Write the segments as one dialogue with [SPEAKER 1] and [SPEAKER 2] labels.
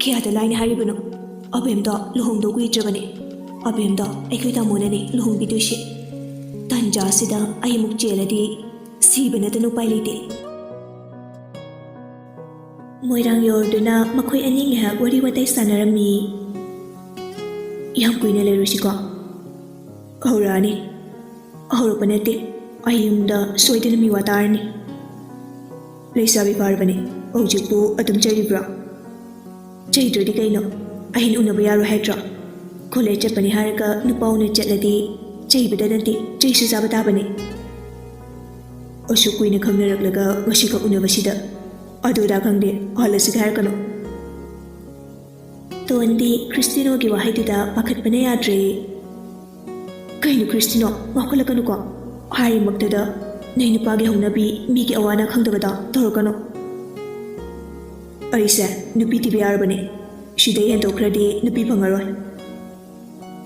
[SPEAKER 1] ꯀꯌꯥꯗ ꯂꯥꯏꯅ ꯍꯥꯏꯔꯤꯕꯅꯣ ꯑꯕꯦꯝꯗꯣ ꯂꯨꯍꯣꯡꯗꯣꯛꯄꯤꯗ꯭ꯔꯕꯅꯤ ꯑꯕꯦꯝꯗꯣ ꯑꯩꯈꯣꯏ ꯇꯥꯃꯣꯅꯅꯤ ꯂꯨꯍꯣꯡꯕꯤꯗꯣꯏꯁꯤ ꯇꯥꯟꯖꯥꯁꯤꯗ ꯑꯩ ꯑꯃꯨꯛ ꯆꯦꯜꯂꯗꯤ ꯁꯤꯕ ꯅꯠꯇꯅ ꯎꯄꯥꯏ ꯂꯩꯇꯦ ꯃꯣꯏꯔꯥꯡ ꯌꯧꯔꯗꯨꯅ ꯃꯈꯣꯏ ꯑꯅꯤ ꯉꯥꯏꯍꯥꯛ ꯋꯥꯔꯤ ꯋꯥꯇꯥꯏ ꯁꯥꯟꯅꯔꯝꯃꯤ ꯌꯥꯝ ꯀꯨꯏꯅ ꯂꯩꯔꯨꯁꯤꯀꯣ ꯍꯧꯔꯛꯑꯅꯤ ꯍꯧꯔꯛꯄ ꯅꯠꯇꯦ ꯑꯩ ꯌꯨꯝꯗ ꯁꯣꯏꯗꯅ ꯃꯤꯋꯥ ꯇꯥꯔꯅꯤ ꯂꯩꯁꯥꯕꯤ ꯐꯥꯔꯕꯅꯤ ꯍꯧꯖꯤꯛꯄꯨ ꯑꯗꯨꯝ ꯆꯩꯔꯤꯕ꯭ꯔꯣ ꯆꯩꯗ꯭ꯔꯗꯤ ꯀꯩꯅꯣ ꯑꯩꯅ ꯎꯅꯕ ꯌꯥꯔꯣꯏ ꯍꯥꯏꯗ꯭ꯔꯣ ꯀꯣꯂꯦꯖ ꯆꯠꯄꯅꯤ ꯍꯥꯏꯔꯒ ꯅꯨꯄꯥ ꯎꯅ ꯆꯠꯂꯗꯤ ꯆꯩꯕꯗ ꯅꯠꯇꯦ ꯆꯩꯁꯨ ꯆꯥꯕ ꯇꯥꯕꯅꯤ ꯑꯁꯨꯛ ꯀꯨꯏꯅ ꯈꯪꯅꯔꯛꯂꯒ ꯉꯁꯤꯈꯛ ꯎꯅꯕꯁꯤꯗ ꯑꯗꯨꯗ ꯈꯪꯗꯦ ꯍꯜꯂꯁꯤꯒ ꯍꯥꯏꯔꯛꯀꯅꯣ ꯇꯣꯟꯗꯤ ꯈ꯭ꯔꯤꯁꯇꯤꯅꯣꯒꯤ ꯋꯥꯍꯩꯗꯨꯗ ꯄꯥꯈꯠꯄꯅ ꯌꯥꯗ꯭ꯔꯦ ꯀꯩꯅꯣ ꯈ꯭ꯔꯤꯁꯇꯤꯅꯣ ꯉꯥꯎꯈꯠꯂꯛꯀꯅꯨꯀꯣ ꯍꯥꯏꯔꯤꯃꯛꯇꯗ ꯅꯩ ꯅꯨꯄꯥꯒꯤ ꯍꯧꯅꯕꯤ ꯃꯤꯒꯤ ꯑꯋꯥꯅ ꯈꯪꯗꯕꯗ ꯇꯧꯔꯛꯀꯅꯣ ꯑꯩꯁꯦ ꯅꯨꯄꯤ ꯊꯤꯕ ꯌꯥꯔꯕꯅꯤ ꯁꯤꯗꯩ ꯍꯦꯟꯗꯣꯛꯈ꯭ꯔꯗꯤ ꯅꯨꯄꯤ ꯐꯪꯉꯔꯣꯏ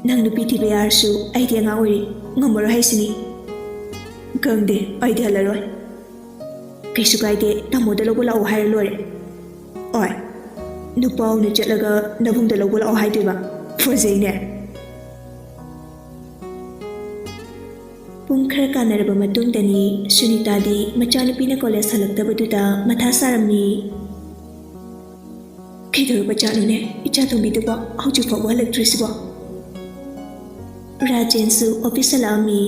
[SPEAKER 1] ꯅꯪ ꯅꯨꯄꯤ ꯊꯤꯕ ꯌꯥꯔꯁꯨ ꯑꯩꯗꯤ ꯑꯉꯥꯡ ꯑꯣꯏꯔꯤ ꯉꯝꯃꯔꯣꯏ ꯍꯥꯏꯁꯤꯅꯤ ꯈꯪꯗꯦ ꯑꯩꯗꯤ ꯍꯜꯂꯔꯣꯏ ꯀꯩꯁꯨ ꯀꯥꯏꯗꯦ ꯇꯥꯃꯣꯗ ꯂꯧꯕ ꯂꯥꯛꯑꯣ ꯍꯥꯏꯔ ꯂꯣꯏꯔꯦ ꯍꯣꯏ ꯅꯨꯄꯥ ꯎꯅ ꯆꯠꯂꯒ ꯅꯕꯨꯡꯗ ꯂꯧꯕ ꯂꯥꯛꯑꯣ ꯍꯥꯏꯗꯣꯏꯕ ꯐꯖꯩꯅꯦ ꯄꯨꯡ ꯈꯔ ꯀꯥꯟꯅꯔꯕ ꯃꯇꯨꯡꯗꯅꯤ ꯁꯨꯅꯤꯇꯥꯗꯤ ꯃꯆꯥꯅꯨꯄꯤꯅ ꯀꯣꯂꯦꯖ ꯍꯜꯂꯛꯇꯕꯗꯨꯗ ꯃꯊꯥ ꯁꯥꯔꯝꯃꯤ ꯀꯩꯗꯧꯔꯕ ꯖꯥꯠꯅꯣꯅꯦ ꯏꯆꯥꯇꯣꯝꯕꯤꯗꯨꯕꯣ ꯍꯧꯖꯤꯛ ꯐꯥꯎꯕ ꯍꯜꯂꯛꯇ꯭ꯔꯤꯁꯤꯕꯣ ꯔꯥꯖꯦꯟꯁꯨ ꯑꯣꯐꯤꯁ ꯍꯜꯂꯛꯑꯝꯃꯤ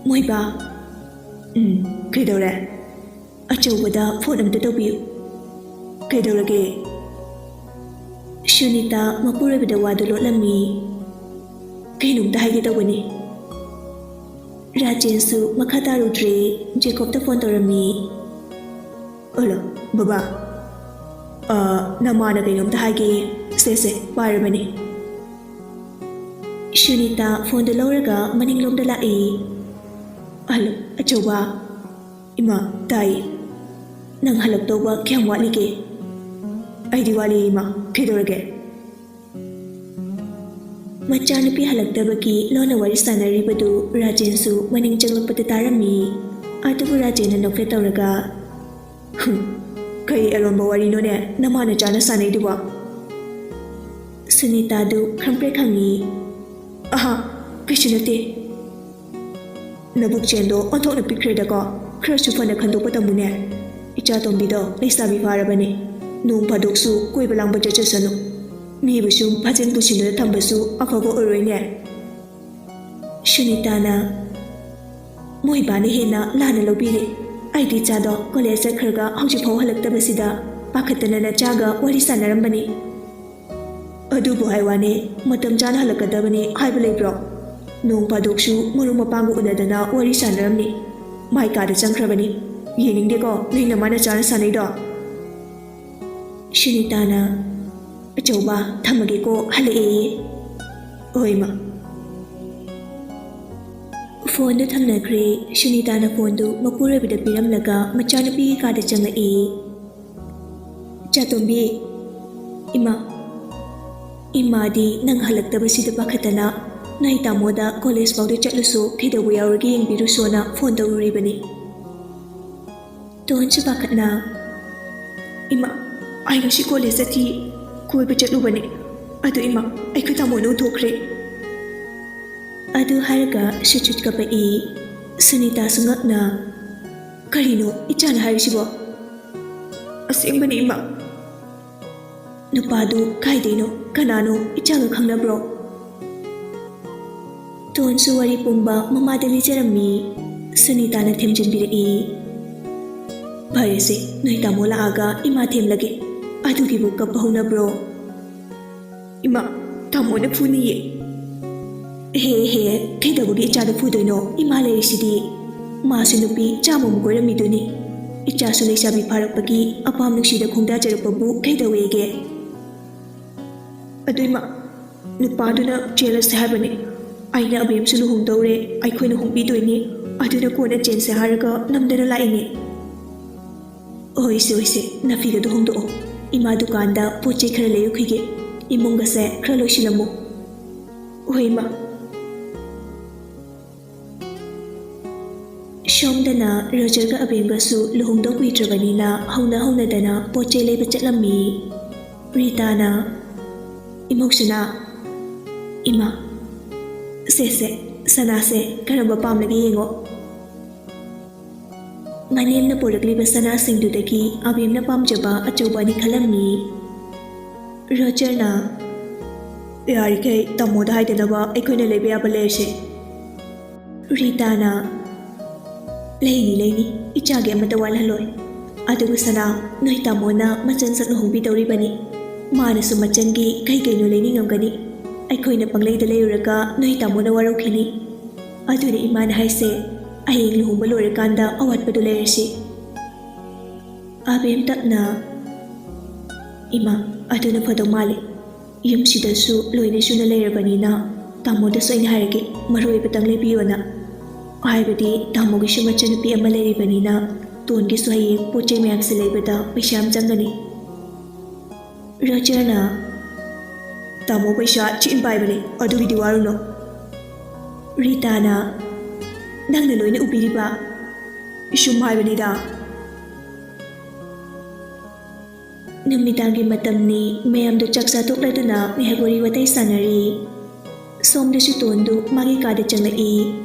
[SPEAKER 1] ꯃꯣꯏꯕꯥ ꯀꯩꯗꯧꯔꯦ ꯑꯆꯧꯕꯗ ꯐꯣꯟ ꯑꯝꯇ ꯇꯧꯕꯤꯌꯨ ꯀꯩꯗꯧꯔꯒꯦ ꯁꯨꯅꯤꯇꯥ ꯃꯄꯨꯔꯣꯏꯕꯗ ꯋꯥꯗꯨ ꯂꯣꯠꯂꯝꯃꯤ ꯀꯩꯅꯣꯝꯇ ꯍꯥꯏꯒꯦ ꯇꯧꯕꯅꯤ ꯔꯥꯖꯦꯟꯁꯨ ꯃꯈꯥ ꯇꯥꯔꯨꯗ꯭ꯔꯦ ꯖꯦꯀꯣꯕꯇ ꯐꯣꯟ ꯇꯧꯔꯝꯃꯤ ꯍꯜꯂꯣ ꯕꯕꯥ ꯅꯃꯥꯅ ꯀꯩꯅꯣꯝꯇ ꯍꯥꯏꯒꯦ ꯁꯦ ꯄꯥꯏꯔꯕꯅꯤ ꯁꯨꯅꯤꯇꯥ ꯐꯣꯟꯗꯨ ꯂꯧꯔꯒ ꯃꯅꯤꯡꯂꯣꯝꯗ ꯂꯥꯛꯏ ꯍꯜꯂꯣ ꯑꯆꯧꯕ ꯏꯃꯥ ꯇꯥꯏ ꯅꯪ ꯍꯜꯂꯛꯇꯧꯕ ꯀꯌꯥꯝ ꯋꯥꯠꯂꯤꯒꯦ ꯑꯩꯗꯤ ꯋꯥꯠꯂꯤ ꯏꯃꯥ ꯀꯩꯗꯧꯔꯒꯦ ꯃꯆꯥꯅꯨꯄꯤ ꯍꯜꯂꯛꯇꯕꯒꯤ ꯂꯣꯟꯅ ꯋꯥꯔꯤ ꯁꯥꯟꯅꯔꯤꯕꯗꯨ ꯔꯥꯖꯦꯟꯁꯨ ꯃꯅꯤꯡ ꯆꯪꯂꯛꯄꯗ ꯇꯥꯔꯝꯃꯤ ꯑꯗꯨꯕꯨ ꯔꯥꯖꯦꯟꯅ ꯅꯣꯛꯐꯦꯠ ꯇꯧꯔꯒ ꯀꯩ ꯑꯔꯣꯟꯕ ꯋꯥꯔꯤꯅꯣꯅꯦ ꯅꯃꯥꯅ ꯆꯥꯅ ꯁꯥꯟꯅꯩꯗꯨꯕꯣ ꯁꯨꯅꯤꯇꯥꯗꯨ ꯈꯪꯄ꯭ꯔꯦꯛ ꯈꯪꯉꯤ ꯀꯩꯁꯨ ꯅꯠꯇꯦ ꯅꯕꯨꯛ ꯆꯦꯟꯗꯣ ꯑꯣꯟꯊꯣꯛꯅ ꯄꯤꯛꯈ꯭ꯔꯦꯗꯀꯣ ꯈꯔꯁꯨ ꯐꯅ ꯈꯟꯗꯣꯛꯄ ꯇꯝꯃꯨꯅꯦ ꯏꯆꯥꯇꯣꯝꯕꯤꯗꯣ ꯂꯩꯁꯥꯕꯤ ꯐꯥꯔꯕꯅꯤ ꯅꯣꯡ ꯐꯥꯗꯣꯛꯁꯨ ꯀꯣꯏꯕ ꯂꯥꯡꯕ ꯆꯠꯆꯁꯅꯨ ꯃꯤꯕꯨꯁꯨ ꯐꯖꯟ ꯄꯨꯁꯤꯟꯗꯨꯅ ꯊꯝꯕꯁꯨ ꯑꯐꯕ ꯑꯣꯏꯔꯣꯏꯅꯦ ꯁꯨꯅꯤꯇꯥꯅ ꯃꯣꯏꯕꯥꯅ ꯍꯦꯟꯅ ꯂꯥꯟꯅ ꯂꯧꯕꯤꯔꯦ ꯑꯩꯗꯤ ꯏꯆꯥꯗꯣ ꯀꯣꯂꯦꯖ ꯆꯠꯈ꯭ꯔꯒ ꯍꯧꯖꯤꯛꯐꯥꯎ ꯍꯜꯂꯛꯇꯕꯁꯤꯗ ꯄꯥꯈꯠꯇꯅ ꯅꯆꯥꯒ ꯋꯥꯔꯤ ꯁꯥꯟꯅꯔꯝꯕꯅꯤ ꯑꯗꯨꯕꯨ ꯍꯥꯏꯋꯥꯅꯦ ꯃꯇꯝ ꯆꯥꯅ ꯍꯜꯂꯛꯀꯗꯕꯅꯤ ꯍꯥꯏꯕ ꯂꯩꯕ꯭ꯔꯣ ꯅꯣꯡ ꯐꯥꯗꯣꯛꯁꯨ ꯃꯔꯨꯞ ꯃꯄꯥꯡꯒ ꯎꯅꯗꯅ ꯋꯥꯔꯤ ꯁꯥꯟꯅꯔꯝꯅꯤ ꯃꯥꯏ ꯀꯥꯗ ꯆꯪꯈ꯭ꯔꯕꯅꯤ ꯌꯦꯡꯅꯤꯡꯗꯦꯀꯣ ꯅꯪ ꯅꯃꯥꯅ ꯆꯥꯅ ꯁꯥꯟꯅꯩꯗꯣ ꯁꯨꯅꯤꯇꯥꯅ ꯑꯆꯧꯕ ꯊꯝꯃꯒꯦꯀꯣ ꯍꯜꯂꯛꯑꯦ ꯍꯣꯏ ꯃꯥ ꯐꯣꯟꯗꯨ ꯊꯝꯅꯈ꯭ꯔꯦ ꯁꯨꯅꯤꯇꯥꯅ ꯐꯣꯟꯗꯨ ꯃꯄꯨꯔꯣꯏꯕꯗ ꯄꯤꯔꯝꯂꯒ ꯃꯆꯥꯅꯨꯄꯤꯒꯤ ꯀꯥꯗ ꯆꯪꯂꯛꯏ ꯆꯥꯇꯣꯝꯕꯤ ꯏꯃꯥꯗꯤ ꯅꯪ ꯍꯜꯂꯛꯇꯕꯁꯤꯗ ꯄꯥꯈꯠꯇꯅ ꯅꯣꯏ ꯇꯥꯃꯣꯗ ꯀꯣꯂꯦꯖ ꯐꯥꯎꯗ ꯆꯠꯂꯁꯨ ꯀꯩꯗꯧꯕ ꯌꯥꯎꯔꯒꯦ ꯌꯦꯡꯕꯤꯔꯨꯁꯣꯅ ꯐꯣꯟ ꯇꯧꯔꯨꯔꯤꯕꯅꯤ ꯇꯣꯟꯁꯨ ꯄꯥꯈꯠꯅ ꯏꯃꯥ ꯑꯩ ꯉꯁꯤ ꯀꯣꯂꯦꯖ ꯆꯠꯈꯤ ꯀꯣꯏꯕ ꯆꯠꯂꯨꯕꯅꯤ ꯑꯗꯨ ꯏꯃꯥ ꯑꯩꯈꯣꯏ ꯇꯥꯃꯣꯅ ꯎꯊꯣꯛꯈ꯭ꯔꯦ ꯑꯗꯨ ꯍꯥꯏꯔꯒ ꯁꯨꯆꯨꯠ ꯀꯞꯄꯛꯏ ꯁꯨꯅꯤꯇꯥꯁꯨ ꯉꯛꯅ ꯀꯔꯤꯅꯣ ꯏꯆꯥꯅ ꯍꯥꯏꯔꯤꯁꯤꯕꯣ ꯑꯁꯦꯡꯕꯅꯤ ꯏꯃꯥ ꯅꯨꯄꯥꯗꯨ ꯀꯥꯏꯗꯩꯅꯣ ꯀꯅꯥꯅꯣ ꯏꯆꯥꯒ ꯈꯪꯅꯕ꯭ꯔꯣ ꯇꯣꯟꯁꯨ ꯋꯥꯔꯤ ꯄꯨꯝꯕ ꯃꯃꯥꯗ ꯂꯤꯖꯔꯝꯃꯤ ꯁꯨꯅꯤꯇꯥꯅ ꯊꯦꯝꯖꯤꯟꯕꯤꯔꯛꯏ ꯐꯔꯦꯁꯦ ꯅꯣꯏ ꯇꯥꯃꯣ ꯂꯥꯛꯑꯒ ꯏꯃꯥ ꯊꯦꯝꯂꯒꯦ ꯑꯗꯨꯒꯤꯕꯨ ꯀꯞꯄ ꯍꯧꯅꯕ꯭ꯔꯣ ꯏꯃꯥ ꯇꯥꯃꯣꯅ ꯐꯨꯅꯤꯌꯦ ꯍꯦ ꯀꯩꯗꯧꯕꯒꯤ ꯏꯆꯥꯗ ꯐꯨꯗꯣꯏꯅꯣ ꯏꯃꯥ ꯂꯩꯔꯤꯁꯤꯗꯤ ꯃꯥꯁꯨ ꯅꯨꯄꯤ ꯆꯥꯝꯃꯃꯨꯛ ꯀꯣꯏꯔꯝꯃꯤꯗꯨꯅꯤ ꯏꯆꯥꯁꯨ ꯂꯩꯁꯥꯕꯤ ꯐꯥꯔꯛꯄꯒꯤ ꯑꯄꯥꯝ ꯅꯨꯡꯁꯤꯗ ꯈꯣꯡꯗꯥꯖꯔꯛꯄꯕꯨ ꯀꯩꯗꯧꯋꯦꯒꯦ ꯑꯗꯨ ꯏꯃꯥ ꯅꯨꯄꯥꯗꯨꯅ ꯆꯦꯜꯂꯁꯦ ꯍꯥꯏꯕꯅꯤ ꯑꯩꯅ ꯑꯕꯦꯝꯁꯨ ꯂꯨꯍꯣꯡꯗꯧꯔꯦ ꯑꯩꯈꯣꯏꯅ ꯍꯣꯡꯕꯤꯗꯣꯏꯅꯤ ꯑꯗꯨꯅ ꯀꯣꯟꯅ ꯆꯦꯟꯁꯦ ꯍꯥꯏꯔꯒ ꯅꯝꯗꯅ ꯂꯥꯛꯏꯅꯤ ꯍꯣꯏꯁꯦ ꯅꯥꯐꯤꯒꯗꯣ ꯍꯣꯡꯗꯣꯛꯑꯣ ꯏꯃꯥ ꯗꯨꯀꯥꯟꯗ ꯄꯣꯠ ꯆꯩ ꯈꯔ ꯂꯩꯔꯨꯈꯤꯒꯦ ꯏꯃꯨꯡꯒꯁꯦ ꯈꯔ ꯂꯣꯏꯁꯤꯜꯂꯝꯃꯨ ꯍꯣꯏ ꯏꯃꯥ ꯁꯣꯝꯗꯅ ꯔꯣꯖꯔꯒ ꯑꯕꯦꯝꯒꯁꯨ ꯂꯨꯍꯣꯡꯗꯧ ꯀꯨꯏꯗ꯭ꯔꯕꯅꯤꯅ ꯍꯧꯅꯗꯅ ꯄꯣꯠ ꯆꯩ ꯂꯩꯕ ꯆꯠꯂꯝꯃꯤ ꯔꯤꯇꯥꯅ ꯏꯃꯧꯁꯅꯥ ꯏꯃꯥ ꯁꯦ ꯁꯅꯥꯁꯦ ꯀꯔꯝꯕ ꯄꯥꯝꯂꯒꯦ ꯌꯦꯡꯉꯣ ꯃꯅꯦꯝꯅ ꯄꯨꯔꯛꯂꯤꯕ ꯁꯅꯥꯁꯤꯡꯗꯨꯗꯒꯤ ꯑꯕꯦꯝꯅ ꯄꯥꯝꯖꯕ ꯑꯆꯧꯕ ꯑꯅꯤ ꯈꯜꯂꯝꯃꯤ ꯔꯣꯖꯔꯅ ꯌꯥꯔꯤꯈꯩ ꯇꯥꯃꯣꯗ ꯍꯥꯏꯗꯅꯕ ꯑꯩꯈꯣꯏꯅ ꯂꯩꯕ ꯌꯥꯕ ꯂꯩꯔꯁꯦ ꯔꯤꯇꯥꯅ ꯂꯩꯅꯤ ꯏꯆꯥꯒꯤ ꯑꯃꯠꯇ ꯋꯥꯠꯍꯜꯂꯣꯏ ꯑꯗꯨꯕꯨ ꯁꯅꯥ ꯅꯣꯏ ꯇꯥꯃꯣꯅ ꯃꯆꯟ ꯁꯛ ꯂꯨꯍꯣꯡꯕꯤꯗꯧꯔꯤꯕꯅꯤ ꯃꯥꯅꯁꯨ ꯃꯆꯟꯒꯤ ꯀꯩꯅꯣ ꯂꯩꯅꯤꯡꯉꯝꯒꯅꯤ ꯑꯩꯈꯣꯏꯅ ꯄꯪꯂꯩꯗ ꯂꯩꯔꯨꯔꯒ ꯅꯣꯏ ꯇꯥꯃꯣꯅ ꯋꯥꯔꯧꯈꯤꯅꯤ ꯑꯗꯨꯅ ꯏꯃꯥꯅ ꯍꯥꯏꯁꯦ ꯍꯌꯦꯡ ꯂꯨꯍꯣꯡꯕ ꯂꯣꯏꯔꯀꯥꯟꯗ ꯑꯋꯥꯠꯄꯗꯨ ꯂꯩꯔꯁꯤ ꯑꯕꯦꯝ ꯇꯞꯅ ꯏꯃꯥ ꯑꯗꯨꯅ ꯐꯗꯧ ꯃꯥꯜꯂꯤ ꯌꯨꯝꯁꯤꯗꯁꯨ ꯂꯣꯏꯅ ꯁꯨꯅ ꯂꯩꯔꯕꯅꯤꯅ ꯇꯥꯃꯣꯗꯁꯨ ꯑꯩꯅ ꯍꯥꯏꯔꯒꯦ ꯃꯔꯨꯑꯣꯏꯕꯇꯪ ꯂꯩꯕꯤꯌꯣꯅ ꯍꯥꯏꯕꯗꯤ ꯇꯥꯃꯣꯒꯤꯁꯨ ꯃꯆꯟꯅꯨꯄꯤ ꯑꯃ ꯂꯩꯔꯤꯕꯅꯤꯅ ꯇꯣꯟꯒꯤꯁꯨ ꯍꯌꯦꯡ ꯄꯣꯠ ꯆꯩ ꯃꯌꯥꯝꯁꯦ ꯂꯩꯕꯗ ꯄꯩꯁꯥ ꯌꯥꯝ ꯆꯪꯒꯅꯤ ꯔꯣꯖꯔꯅ ꯇꯥꯃꯣ ꯄꯩꯁꯥ ꯆꯤꯟ ꯄꯥꯏꯕꯅꯤ ꯑꯗꯨꯒꯤꯗꯤ ꯋꯥꯔꯨꯅꯣ ꯔꯤꯇꯥꯅ ꯅꯪꯅ ꯂꯣꯏꯅ ꯎꯕꯤꯔꯤꯕ ꯁꯨꯝ ꯍꯥꯏꯕꯅꯤꯗ ꯅꯨꯃꯤꯗꯥꯡꯒꯤ ꯃꯇꯝꯅꯤ ꯃꯌꯥꯝꯗꯨ ꯆꯥꯛ ꯆꯥꯊꯣꯛꯂꯗꯨꯅ ꯉꯥꯏꯍꯥꯛ ꯋꯥꯔꯤ ꯋꯥꯇꯥꯏ ꯁꯥꯟꯅꯔꯤ ꯁꯣꯝꯗꯁꯨ ꯇꯣꯟꯗꯨ ꯃꯥꯒꯤ ꯀꯥꯗ ꯆꯪꯂꯛꯏ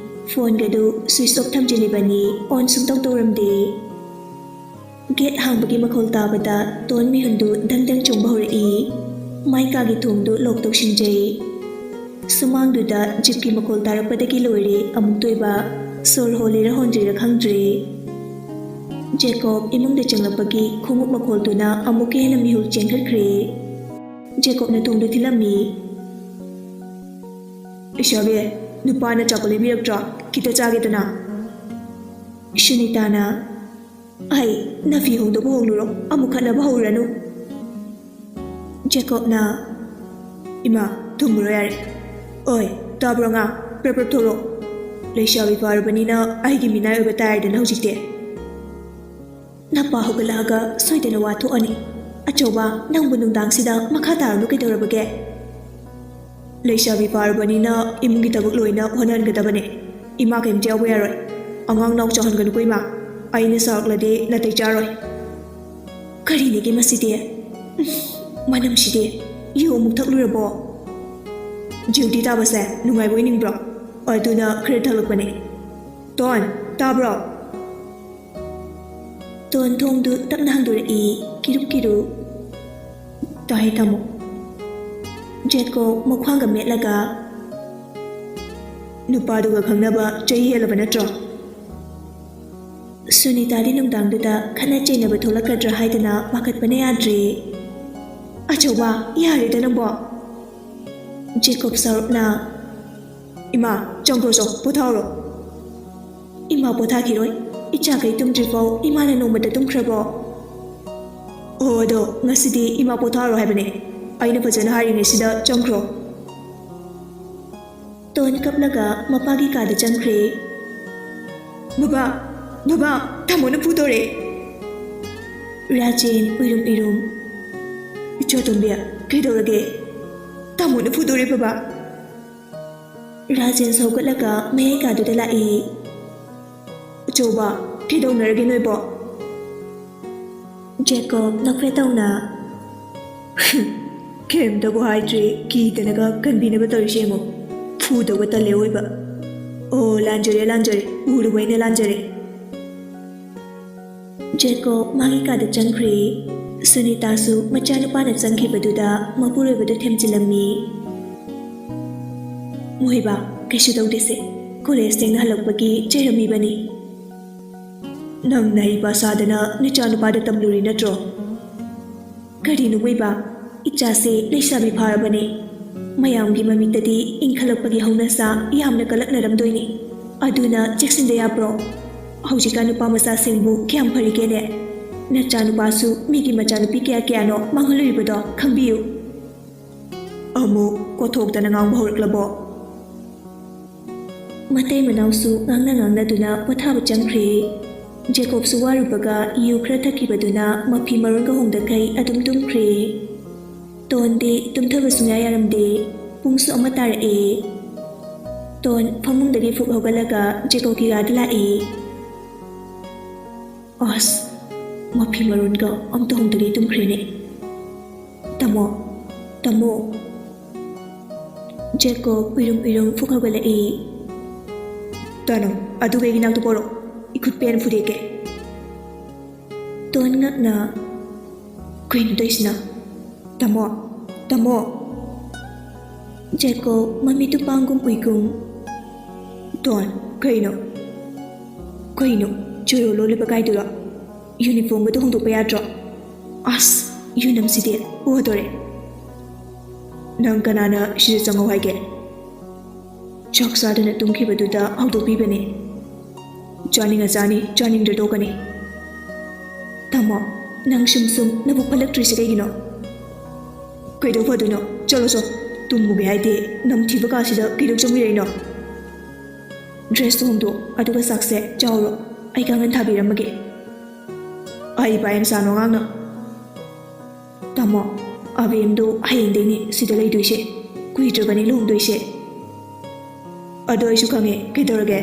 [SPEAKER 1] ꯐꯣꯟꯒꯗꯨ ꯁ꯭ꯋꯤꯆ ꯑꯣꯐ ꯊꯝꯖꯤꯜꯂꯤꯕꯅꯤ ꯑꯣꯟ ꯁꯨꯡꯇꯧ ꯇꯧꯔꯝꯗꯦ ꯒꯦꯠ ꯍꯥꯡꯕꯒꯤ ꯃꯈꯣꯜ ꯇꯥꯕꯗ ꯇꯣꯟ ꯃꯤꯍꯨꯟꯗꯨ ꯗꯪ ꯆꯣꯡꯕ ꯍꯧꯔꯛꯏ ꯃꯥꯏ ꯀꯥꯒꯤ ꯊꯣꯡꯗꯨ ꯂꯣꯛ ꯇꯧꯁꯤꯟꯖꯩ ꯁꯨꯃꯥꯡꯗꯨꯗ ꯖꯤꯞꯀꯤ ꯃꯈꯣꯜ ꯇꯥꯔꯛꯄꯗꯒꯤ ꯂꯣꯏꯔꯦ ꯑꯃꯨꯛ ꯇꯣꯏꯕ ꯁꯣꯔ ꯍꯣꯜꯂꯤꯔ ꯍꯣꯟꯗ꯭ꯔꯤꯔ ꯈꯪꯗ꯭ꯔꯦ ꯖꯦꯀꯣꯕ ꯏꯃꯨꯡꯗ ꯆꯪꯂꯛꯄꯒꯤ ꯈꯣꯡꯎꯞ ꯃꯈꯣꯜꯗꯨꯅ ꯑꯃꯨꯛꯀ ꯍꯦꯟꯅ ꯃꯤꯍꯨꯜ ꯆꯦꯟꯈꯠꯈ꯭ꯔꯦ ꯖꯦꯀꯣꯕꯅ ꯊꯣꯡꯗꯨ ꯊꯤꯜꯂꯝꯃꯤ ꯏꯁꯥꯕꯤ ꯅꯨꯄꯥꯅ ꯆꯥꯄ ꯂꯩꯕꯤꯔꯛꯇ꯭ꯔꯣ ꯈꯤꯇ ꯆꯥꯒꯦꯗꯅ ꯁꯨꯅꯤꯇꯥꯅ ꯑꯩ ꯅꯐꯤ ꯍꯣꯡꯗꯣꯛꯄ ꯍꯣꯡꯂꯨꯔꯣ ꯑꯃꯨꯛ ꯈꯠꯅꯕ ꯍꯧꯔꯅꯨ ꯖꯦꯀꯣꯕꯅ ꯏꯃꯥ ꯊꯨꯝꯃꯨꯔꯣ ꯌꯥꯔꯦ ꯑꯣꯏ ꯇꯥꯕ꯭ꯔꯣ ꯉꯥ ꯄ꯭ꯔꯞ ꯊꯣꯛꯂꯣ ꯂꯩꯁꯥꯕꯤ ꯐꯥꯔꯕꯅꯤꯅ ꯑꯩꯒꯤ ꯃꯤꯅꯥꯏ ꯑꯣꯏꯕ ꯇꯥꯔꯦꯗꯅ ꯍꯧꯖꯤꯛꯇꯤ ꯅꯄꯥ ꯍꯧꯒꯠꯂꯛꯑꯒ ꯁꯣꯏꯗꯅ ꯋꯥꯊꯣꯛꯑꯅꯤ ꯑꯆꯧꯕ ꯅꯪꯕꯨ ꯅꯨꯡꯗꯥꯡꯁꯤꯗ ꯃꯈꯥ ꯇꯥꯔꯅꯨ ꯀꯩꯗꯧꯔꯕꯒꯦ ꯂꯩꯁꯥꯕꯤ ꯐꯥꯔꯕꯅꯤꯅ ꯏꯃꯨꯡꯒꯤ ꯊꯕꯛ ꯂꯣꯏꯅ ꯍꯣꯠꯅꯍꯟꯒꯗꯕꯅꯦ ꯏꯃꯥ ꯀꯩꯝꯇ ꯌꯥꯎꯕ ꯌꯥꯔꯣꯏ ꯑꯉꯥꯡ ꯅꯥꯎ ꯆꯥꯎꯍꯟꯒꯅꯨꯀꯣ ꯏꯃꯥ ꯑꯩꯅ ꯁꯥꯎꯔꯛꯂꯗꯤ ꯅꯥꯇꯩ ꯆꯥꯔꯣꯏ ꯀꯔꯤꯅꯦꯒꯦ ꯃꯁꯤꯗꯤ ꯃꯅꯝꯁꯤꯗꯤ ꯌꯨ ꯑꯃꯨꯛ ꯊꯛꯂꯨꯔꯕꯣ ꯗ꯭ꯌꯨꯇꯤ ꯇꯥꯕꯁꯦ ꯅꯨꯡꯉꯥꯏꯕ ꯑꯣꯏꯅꯤꯡꯕ꯭ꯔꯣ ꯑꯗꯨꯅ ꯈꯔ ꯊꯛꯂꯛꯄꯅꯦ ꯇꯣꯟ ꯇꯥꯕ꯭ꯔꯣ ꯇꯣꯟ ꯊꯣꯡꯗꯨ ꯇꯞꯅ ꯍꯥꯡꯗꯣꯔꯛꯏ ꯀꯤꯔꯨ ꯇꯥꯏ ꯇꯥꯃꯣ ꯖꯦꯀꯣꯕ ꯃꯈ꯭ꯋꯥꯡꯒ ꯃꯦꯠꯂꯒ ꯅꯨꯄꯥꯗꯨꯒ ꯈꯪꯅꯕ ꯆꯍꯤ ꯍꯦꯜꯂꯕ ꯅꯠꯇ꯭ꯔꯣ ꯁꯨꯅꯤꯇꯥꯗꯤ ꯅꯨꯡꯗꯥꯡꯗꯨꯗ ꯈꯠꯅ ꯆꯩꯅꯕ ꯊꯣꯛꯂꯛꯀꯗ꯭ꯔꯥ ꯍꯥꯏꯗꯅ ꯄꯥꯈꯠꯄꯅ ꯌꯥꯗ꯭ꯔꯦ ꯑꯆꯧꯕ ꯌꯥꯔꯦꯗ ꯅꯪꯕꯣ ꯖꯦꯀꯣꯕ ꯁꯥꯎꯔꯞꯅ ꯏꯃꯥ ꯆꯪꯈ꯭ꯔꯣ ꯄꯣꯊꯥꯎꯔꯣ ꯏꯃꯥ ꯄꯣꯊꯥꯈꯤꯔꯣꯏ ꯏꯆꯥꯈꯩ ꯇꯨꯝꯗ꯭ꯔꯤꯐꯥꯎ ꯏꯃꯥꯅ ꯅꯣꯡꯃꯗ ꯇꯨꯝꯈ꯭ꯔꯕꯣ ꯑꯣ ꯑꯗꯣ ꯉꯁꯤꯗꯤ ꯏꯃꯥ ꯄꯣꯊꯥꯔꯣ ꯍꯥꯏꯕꯅꯦ ꯑꯩꯅ ꯐꯖꯅ ꯍꯥꯏꯔꯤꯉꯩꯁꯤꯗ ꯆꯪꯈ꯭ꯔꯣ ꯇꯣꯟ ꯀꯞꯂꯒ ꯃꯄꯥꯒꯤ ꯀꯥꯗ ꯆꯪꯈ꯭ꯔꯦ ꯕꯕꯥ ꯇꯥꯃꯣꯅ ꯐꯨꯗꯣꯔꯦ ꯔꯥꯖꯦꯟ ꯎꯏꯔꯨꯝ ꯏꯆꯥ ꯇꯣꯝꯕꯤ ꯀꯩꯗꯧꯔꯒꯦ ꯇꯥꯃꯣꯅ ꯐꯨꯗꯣꯔꯦ ꯕꯕꯥ ꯔꯥꯖꯦꯟ ꯁꯧꯒꯠꯂꯒ ꯃꯌꯥꯏ ꯀꯥꯗꯨꯗ ꯂꯥꯛꯏ ꯑꯆꯧꯕ ꯀꯩꯗꯧꯅꯔꯒꯦ ꯅꯣꯏꯕꯣ ꯖꯦꯀꯣꯕ ꯅꯣꯛꯐꯦꯠ ꯇꯧꯅ ꯀꯩꯝꯇꯕꯨ ꯍꯥꯏꯗ꯭ꯔꯤ ꯀꯤꯗꯅꯒ ꯀꯟꯕꯤꯅꯕ ꯇꯧꯔꯤꯁꯦ ꯌꯦꯡꯉꯣ ꯐꯨꯗꯧꯕ ꯇꯜꯂꯦ ꯑꯣꯏꯕ ꯑꯣ ꯂꯥꯟꯖꯔꯦ ꯎꯔꯨꯕꯩꯅ ꯂꯥꯟꯖꯔꯦ ꯖꯦꯀꯣꯕ ꯃꯥꯒꯤ ꯀꯥꯗ ꯆꯪꯈ꯭ꯔꯦ ꯁꯨꯅꯤꯇꯥꯁꯨ ꯃꯆꯥꯅꯨꯄꯥꯅ ꯆꯪꯈꯤꯕꯗꯨꯗ ꯃꯄꯨꯔꯣꯏꯕꯗꯨ ꯊꯦꯝꯖꯤꯜꯂꯝꯃꯤ ꯃꯣꯏꯕ ꯀꯩꯁꯨ ꯇꯧꯗꯦꯁꯦ ꯀꯣꯂꯦꯖ ꯊꯦꯡꯅ ꯍꯜꯂꯛꯄꯒꯤ ꯆꯩꯔꯝꯃꯤꯕꯅꯤ ꯅꯪ ꯅꯍꯩꯄꯥ ꯁꯥꯗꯅ ꯅꯆꯥꯅꯨꯄꯥꯗ ꯇꯝꯂꯨꯔꯤ ꯅꯠꯇ꯭ꯔꯣ ꯀꯔꯤꯅꯣ ꯃꯣꯏꯕ ꯏꯆꯥꯁꯦ ꯂꯩꯁꯥꯕꯤ ꯐꯥꯔꯕꯅꯦ ꯃꯌꯥꯝꯒꯤ ꯃꯃꯤꯠꯇꯗꯤ ꯏꯟꯈꯠꯂꯛꯄꯒꯤ ꯍꯧꯅꯁꯥ ꯌꯥꯝꯅ ꯀꯜꯂꯛꯅꯔꯝꯗꯣꯏꯅꯤ ꯑꯗꯨꯅ ꯆꯦꯛꯁꯤꯟꯗ ꯌꯥꯕ꯭ꯔꯣ ꯍꯧꯖꯤꯛꯀꯥꯟ ꯅꯨꯄꯥ ꯃꯆꯥꯁꯤꯡꯕꯨ ꯀꯌꯥꯝ ꯐꯔꯤꯒꯦꯅꯦ ꯅꯆꯥꯅꯨꯄꯥꯁꯨ ꯃꯤꯒꯤ ꯃꯆꯥꯅꯨꯄꯤ ꯀꯌꯥꯅꯣ ꯃꯥꯡꯍꯜꯂꯨꯔꯤꯕꯗꯣ ꯈꯪꯕꯤꯌꯨ ꯑꯃꯨꯛ ꯀꯣꯊꯣꯛꯇꯅ ꯉꯥꯡꯕ ꯍꯧꯔꯛꯂꯕꯣ ꯃꯇꯩ ꯃꯅꯥꯎꯁꯨ ꯉꯥꯡꯅꯗꯨꯅ ꯄꯣꯊꯥꯕ ꯆꯪꯈ꯭ꯔꯦ ꯖꯦꯀꯣꯕꯁꯨ ꯋꯥꯔꯨꯕꯒ ꯌꯨ ꯈꯔ ꯊꯛꯈꯤꯕꯗꯨꯅ ꯃꯐꯤ ꯃꯔꯣꯟꯒ ꯍꯣꯡꯗꯈꯩ ꯑꯗꯨꯝ ꯇꯨꯝꯈ꯭ꯔꯦ ꯇꯣꯟꯗꯤ ꯇꯨꯝꯊꯕ ꯁꯨꯡꯌꯥ ꯌꯥꯔꯝꯗꯦ ꯄꯨꯡꯁꯨ 1 ꯇꯥꯔꯛꯑꯦ ꯇꯣꯟ ꯐꯃꯨꯡꯗꯒꯤ ꯐꯨꯛ ꯍꯧꯒꯠꯂꯒ ꯖꯦꯀꯣꯕꯀꯤ ꯀꯥꯗ ꯂꯥꯛꯏ ꯑꯁ ꯃꯐꯤ ꯃꯔꯣꯟꯒ ꯑꯝꯇ ꯍꯣꯡꯗꯕꯤ ꯇꯨꯝꯈ꯭ꯔꯦꯅꯦ Tamo, tamo. Jacob irung fukhagalai. Tano, aduga ginag to poro. Ikut pen fudeke. Ton ngak na. Queen dois na. Tamo, tamo. Jacob mami tu panggum uigung. Ton, kaino. Kaino, churo loli bagai dura. Uniform betu hong tu payadro. As, yunam sidi, uadore. Nang kanana shiri sangaw haige. Chok sadana tumki baduda auto bibane. Joining azani, joining the dogani. Tamo, nang sum nabu palak trisi kaigino. Kaido faduno, chalo so. Tumbu bihaide, nam thiba kasida kidok chomiraino. Dress to hong tu, aduga sakse, jawro. Ay kangan thabiramage. Ay bayam sano ngangna. Tamo, abemdo hayendeni sida leiduise. Kuidrabani luhumduise. Ado ay sukange, kidorage.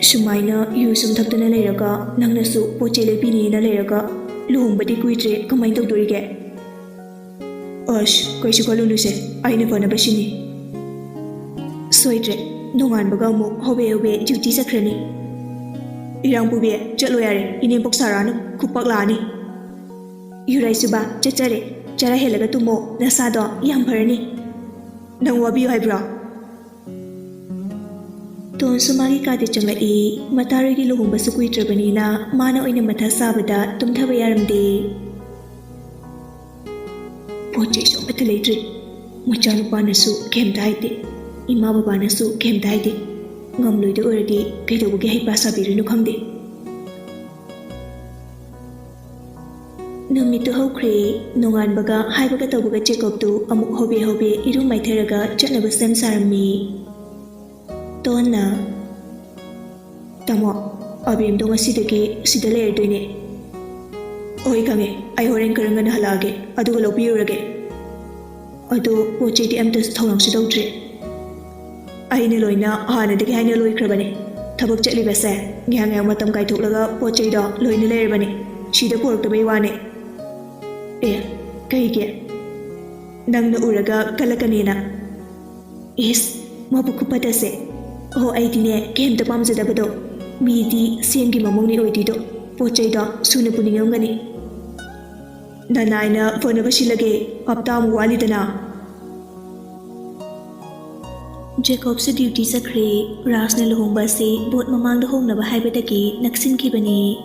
[SPEAKER 1] Sumaina yu sum thakdana leiraga, nangnasu poche lepini na leiraga, luhumbadi kuidre kamain tawdurige. Ash, kaisi kaluluse, aina fana basini. Soidre, nungan baga mu hobe duty sakrani. Irang pubi, chalo yare, ini boksarano, kupaklani. Yurai suba, chachare, chara helaga tumo, nasado, yamparani. Nang wabi haibra. Ton sumagi kade changlai, matarigi luhumba sukui trabanina, mana oina matha sabada, tumthaba yaramde. Poche so mathaledri, machanu panasu kem daide, ima babanasu kem daide. Ngamloide oradi kaidobuge haipa sabirinu khangde. Namitu hokre, nongan baga haibaga tabuga Jacob tu amuk hobe iru maitheraga chatnaba sem sarami. Tona Tamo, abim do ngasidagi sida leirdoine. Oi kange, ai horen karangana halage, aduga lopirurage. Adu poche di amtas thawang sidawdre. Aina loina hanadagi haina loikrabane. Thabak chatlibase, ngyang matam kaithoklaga poche do loina leirbane. Shida poroktabai wane. Kaige. Nangna uraga kalakanina. Is, mabukupadase. Oh, aidine kem ta pamjadabado. Midi sengi mamongni oidido. Pochaido suna puningamgani. Nanaina phonabashilage haptam walidana. Jacob se duty sakre rasne luhumba se bot mamangda homnaba haibadagi naksinkhibani.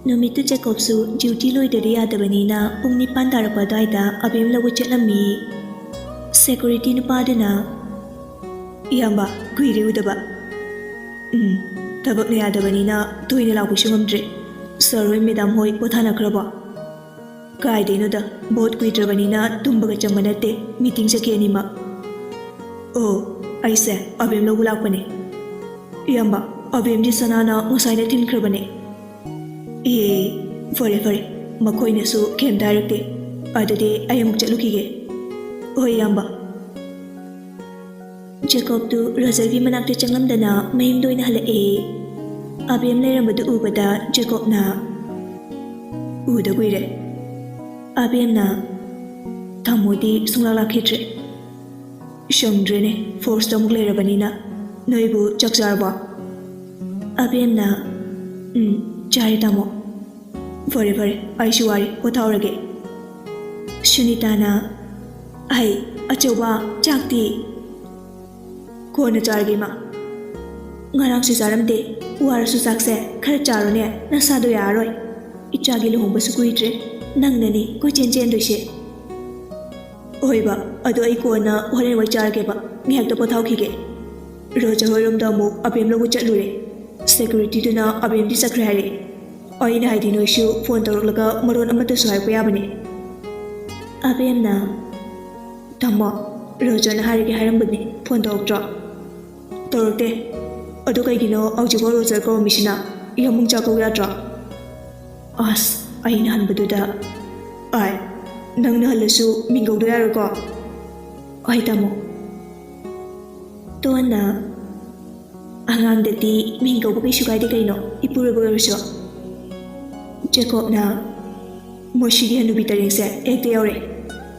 [SPEAKER 1] Numitu Jacob su duty loidari yadabanina pung nipan tarapa daida abem lawu chatlammi. Security nupadana. Iyamba, kuiri udaba. Tabak na yadabanina tuina lakushu ngamdre. Saroi medam hoi pothana kraba. Kaideno da bot kuidrabanina tumbaga changmanate meeting sa kianima. Oh, aise abem lawu lakpane. Iyamba, abem di sanana ngasayna tinkrabane. Fare, makoy na su kem directe. Adade ayamuk chatlukige. Oh, iyamba. Jacob tu Rosalvi manakta changlamdana mayimdoina halae. Abem leirambadu ubada Jacob na uda guire. Abem na thamodi sunglakhitre. Shongdrene force tamuk leirabanina noibu chakjarba. Abem na chari tamo. Fare, aishuwari pothaurage. Sunita na ai achauba chakti. Kona charge ma. Ngarang si saramde, warasu sakse, khara charone, nasado yaroi. Ichagi luhumba sukuitre, nangnani, ko chen doise. Oiba, ado ai kona horen wai charge ba, ngihak to pothaukige. Roja horom da mu abem logu chatlure. Security tu na abem di sakre hare. Aina haidi noishu phone tawraklaga maron amata suhai ko yabane. Abem na Tamo, Roja na harige harambane, phone tawraktra. Torte, ado kaigino aujibo Roger ko mishina, yamung chako yatra. As, aina hanbaduda. Ai, nang nahalasu mingaw do yarako. Ay tamo. Tuana, angang dati mingaw ba kayo sugay di kayo no, ipura ba yaraso. Jacob na, ꯃꯣꯏꯁꯤꯒꯤ ꯍꯅꯨꯕꯤ ꯇꯔꯦꯡꯁꯦ ꯍꯦꯛꯇ ꯌꯥꯎꯔꯦ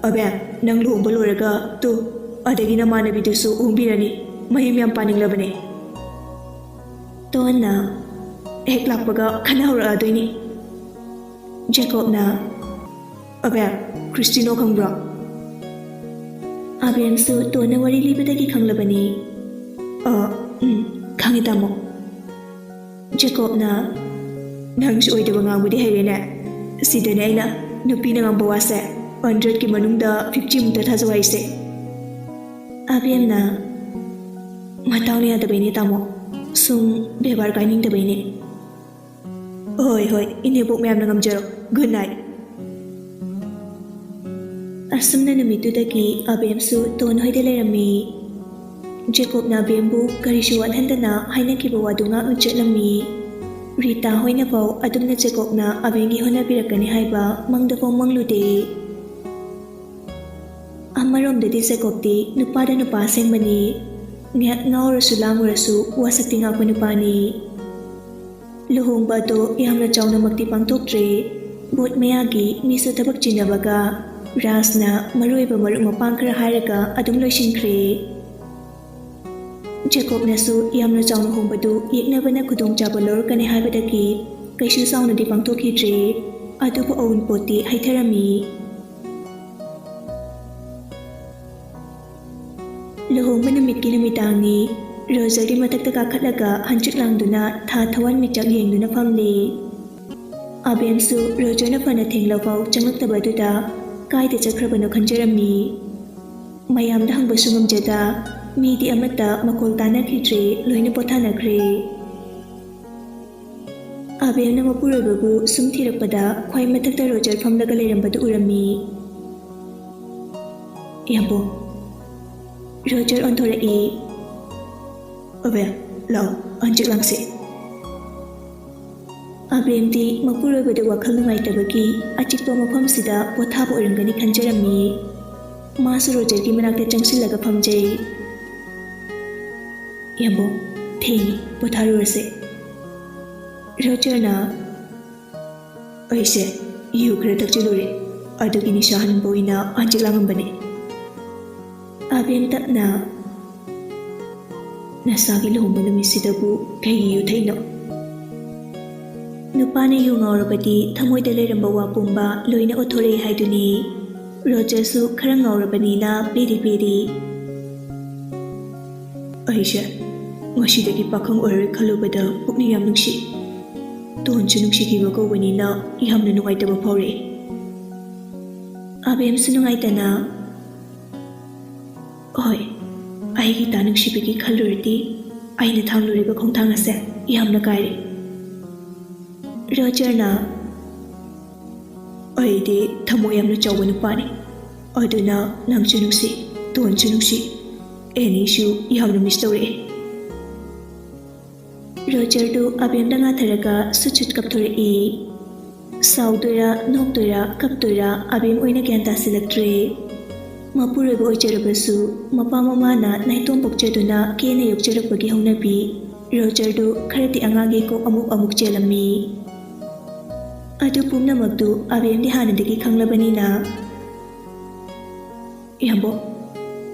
[SPEAKER 1] ꯑꯕꯦꯝ ꯅꯪ ꯂꯨꯍꯣꯡꯕ ꯂꯣꯏꯔꯒ two ꯑꯗꯒꯤ ꯅꯃꯥꯟꯅꯕꯤꯗꯨꯁꯨ ꯍꯣꯡꯕꯤꯔꯅꯤ ꯃꯌꯨꯝ ꯌꯥꯝ ꯄꯥꯅꯤꯡꯂꯕꯅꯦ ꯇꯣꯟꯅ ꯍꯦꯛ ꯂꯥꯛꯄꯒ ꯈꯟꯅꯍꯧꯔꯛꯑꯗꯣꯏꯅꯤ ꯖꯦꯀꯣꯕꯅ ꯑꯕꯦꯝ ꯀ꯭ꯔꯤꯁꯇꯤꯅꯣ ꯈꯪꯕ꯭ꯔꯣ ꯑꯕꯦꯝꯁꯨ ꯇꯣꯟꯅ ꯋꯥꯔꯤ ꯂꯤꯕꯗꯒꯤ ꯈꯪꯂꯕꯅꯤ ꯈꯪꯉꯤ ꯇꯥꯃꯣ ꯖꯦꯀꯣꯕꯅ ꯅꯪꯁꯨ ꯑꯣꯏꯗꯕ ꯉꯥꯡꯕꯗꯤ ꯍꯩꯔꯦꯅꯦ ꯁꯤꯗꯅꯦ ꯑꯩꯅ ꯅꯨꯄꯤꯅ ꯉꯥꯡꯕ ꯋꯥꯁꯦ 100ꯀꯤ ꯃꯅꯨꯡꯗ 50 ꯃꯨꯛꯇ ꯊꯥꯖꯧ ꯍꯥꯏꯁꯦ ꯑꯕꯦꯝꯅ ꯃꯇꯥꯎꯅ ꯌꯥꯗꯕꯩꯅꯦ ꯇꯥꯃꯣ ꯁꯨꯝ ꯕꯦꯕꯥꯔ ꯀꯥꯏꯅꯤꯡꯗꯕꯩꯅꯦ ꯍꯣꯏ ꯍꯣꯏ ꯏꯅꯦꯕꯣꯛ ꯃꯌꯥꯝꯅ ꯉꯝꯖꯔꯣ ꯒꯨꯗ ꯅꯥꯏꯠ ꯑꯁꯨꯝꯅ ꯅꯨꯃꯤꯠꯇꯨꯗꯒꯤ ꯑꯕꯦꯝꯁꯨ ꯇꯣꯟ ꯍꯣꯏꯗ ꯂꯩꯔꯝꯃꯤ ꯖꯦꯀꯣꯕꯅ ꯑꯕꯦꯝꯕꯨ ꯀꯔꯤꯁꯨ ꯋꯥꯠꯍꯟꯗꯅ ꯍꯥꯏꯅꯈꯤꯕ ꯋꯥꯗꯨ ꯉꯥꯛꯅ ꯆꯠꯂꯝꯃꯤ ꯔꯤꯇꯥ ꯍꯣꯏꯅꯐꯥꯎ ꯑꯗꯨꯝꯅ ꯖꯦꯀꯣꯕꯅ ꯑꯕꯦꯝꯒꯤ ꯍꯣꯠꯅꯕꯤꯔꯛꯀꯅꯤ ꯍꯥꯏꯕ ꯃꯪꯗꯐꯥꯎ ꯃꯪꯂꯨꯗꯦ ꯑꯃꯔꯣꯝꯗꯗꯤ ꯖꯦꯀꯣꯕꯇꯤ ꯅꯨꯄꯥꯗ ꯅꯨꯄꯥ ꯑꯁꯦꯡꯕꯅꯤ ꯉꯥꯏꯍꯥꯛ ꯉꯥꯎꯔꯁꯨ ꯂꯥꯡꯉꯨꯔꯁꯨ ꯋꯥꯁꯛꯇꯤ ꯉꯥꯛꯄ ꯅꯨꯄꯥꯅꯤ ꯂꯨꯍꯣꯡꯕ ꯑꯗꯣ ꯌꯥꯝꯅ ꯆꯥꯎꯅꯃꯛꯇꯤ ꯄꯥꯡꯊꯣꯛꯇ꯭ꯔꯦ ꯕꯣꯠ ꯃꯌꯥꯒꯤ ꯃꯤꯁꯨ ꯊꯕꯛ ꯆꯤꯟꯅꯕꯒ ꯔꯥꯖꯅ ꯃꯔꯨꯑꯣꯏꯕ ꯃꯔꯨꯞ ꯃꯄꯥꯡ ꯈꯔ ꯍꯥꯏꯔꯒ ꯑꯗꯨꯝ ꯂꯣꯏꯁꯤꯟꯈ꯭ꯔꯦ ꯖꯦꯀꯣꯕꯅꯁꯨ ꯌꯥꯝꯅ ꯆꯥꯎꯅ ꯍꯣꯡꯕꯗꯨ ꯌꯦꯛꯅꯕꯅ ꯈꯨꯗꯣꯡꯆꯥꯕ ꯂꯧꯔꯛꯀꯅꯤ ꯍꯥꯏꯕꯗꯒꯤ ꯀꯩꯁꯨ ꯆꯥꯎꯅꯗꯤ ꯄꯥꯡꯊꯣꯛꯈꯤꯗ꯭ꯔꯦ ꯑꯗꯨꯕꯨ ꯑꯎꯟꯄꯣꯠꯇꯤ ꯍꯩꯊꯔꯝꯃꯤ ꯂꯨꯍꯣꯡꯕ ꯅꯨꯃꯤꯠꯀꯤ ꯅꯨꯃꯤꯗꯥꯡꯅꯤ ꯔꯣꯖꯔꯒꯤ ꯃꯊꯛꯇ ꯀꯥꯈꯠꯂꯒ ꯍꯟꯆꯤꯠ ꯂꯥꯡꯗꯨꯅ ꯊꯥ ꯊꯋꯥꯟꯃꯤꯆꯥꯛ ꯌꯦꯡꯗꯨꯅ ꯐꯝꯂꯤ ꯑꯕꯦꯝꯁꯨ ꯔꯣꯖꯔꯅ ꯐꯅ ꯊꯦꯡꯂꯐꯥꯎ ꯆꯪꯂꯛꯇꯕꯗꯨꯗ ꯀꯥꯏꯗ ꯆꯠꯈ꯭ꯔꯕꯅꯣ ꯈꯟꯖꯔꯝꯃꯤ ꯃꯌꯥꯝꯗ ꯍꯪꯕꯁꯨ ꯉꯝꯖꯗ ꯃꯤꯗꯤ ꯑꯃꯠꯇ ꯃꯈꯣꯜ ꯇꯥꯅꯈꯤꯗ꯭ꯔꯦ ꯂꯣꯏꯅ ꯄꯣꯊꯥꯅꯈ꯭ꯔꯦ ꯑꯕꯦꯝꯅ ꯃꯄꯨꯔꯣꯏꯕꯕꯨ ꯁꯨꯝ ꯊꯤꯔꯛꯄꯗ ꯈ꯭ꯋꯥꯏ ꯃꯊꯛꯇ ꯔꯣꯖꯔ ꯐꯝꯂꯒ ꯂꯩꯔꯝꯕꯗꯨ ꯎꯔꯝꯃꯤ ꯌꯥꯝꯕꯣ ꯔꯣꯖꯔ ꯑꯣꯟꯊꯣꯔꯛꯏ ꯑꯕꯦꯝ ꯂꯥꯛꯑꯣ ꯍꯟꯆꯤꯠ ꯂꯥꯡꯁꯦ ꯑꯕꯦꯝꯗꯤ ꯃꯄꯨꯔꯣꯏꯕꯗ ꯋꯥꯈꯜ ꯅꯨꯡꯉꯥꯏꯇꯕꯒꯤ ꯑꯆꯤꯛꯄ ꯃꯐꯝꯁꯤꯗ ꯄꯣꯊꯥꯕ ꯑꯣꯏꯔꯝꯒꯅꯤ ꯈꯟꯖꯔꯝꯃꯤ मासु रोजरकी मनाक्ते चंगसिल्लगा फमजै यम्बो थेंगी पोथारुरसे रोजरना ऐसे यू खरे थक्चिलुरे अदुगी निशाहनबोइना आंजिलांगंबने अबेम तपना नसागी लुहोंबा नुमिसिदबु कई यू थैनो नुपाने यू ngawrabadi thamoida leramba wa pumba loina othore haiduni रोजरसु खरा ngawrabanina peri peri aisha ngashidagi pakhang oire khalubada pukni yam nungsi tonchu nungsi kiba ko banina yamna nungaitaba phawre abem su nungaitana oi aigi ta nungsi bigi khalurti aina thangluriba khongthang ase yamna kaire रोजरना अइदे थमो यामना चौबा नुपानी अदुना नंगचु नुंसी तोनचु नुंसी एनीशु यामना मिस तौरे रोजरदु अबेमदा ngatharaga सुचुत कपथोरे साउदोरा नोक्तोरा कपतोरा अबेम ओइना ग्यान तासिलक्ट्रे मपुरबो ओइचरबसु मपा ममाना नाइतोम पोक्चदुना केना योक्चरपगी हौनबी रोजरदु खरति अंगागे को अमुक चेलम्मी अदु पुम्नमक्तु अबेमदि हानदगी खंगलबनिना यम्बो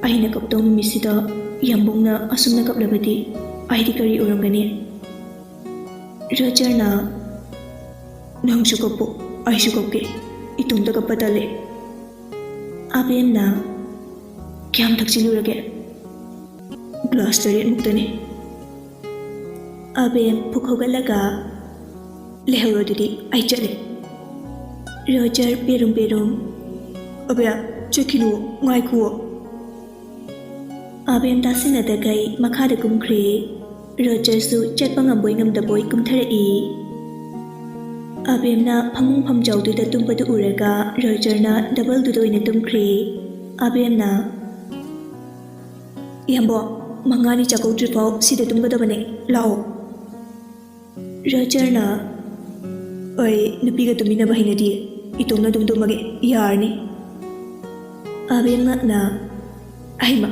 [SPEAKER 1] अहिना कपतौ नुमिसिदा यम्बोंना असुमना कपलबदि अहिदि करी उरंगनी रोजरना नंगसु कपो अहिसु कपके इतुमदा कपतले अबेमना क्याम थक्सिलुरगे ग्लास तरे मुक्तने अबेम फुखौगलगा लेहरोदुदी आई चले रोजर पेरुम अबे चखिनु ngaikuo अबेम तासिनदगै मखादा कुमख्रे रोजर सु चटपा ngamboi ngamdaboi kumtharai अबेमना फंगुं फमजाउदुदा तुंबदु उरगा रोजरना डबल दुदोइना तुमख्रे अबेमना यम्बो मंगानी चकौद्रिफाउ सिदा तुंबदबने लाओ रोजरना ओय नुपीगा तुमिना बहिनदी इतोमना दुमदुमगे यारनी अबेमना आइमा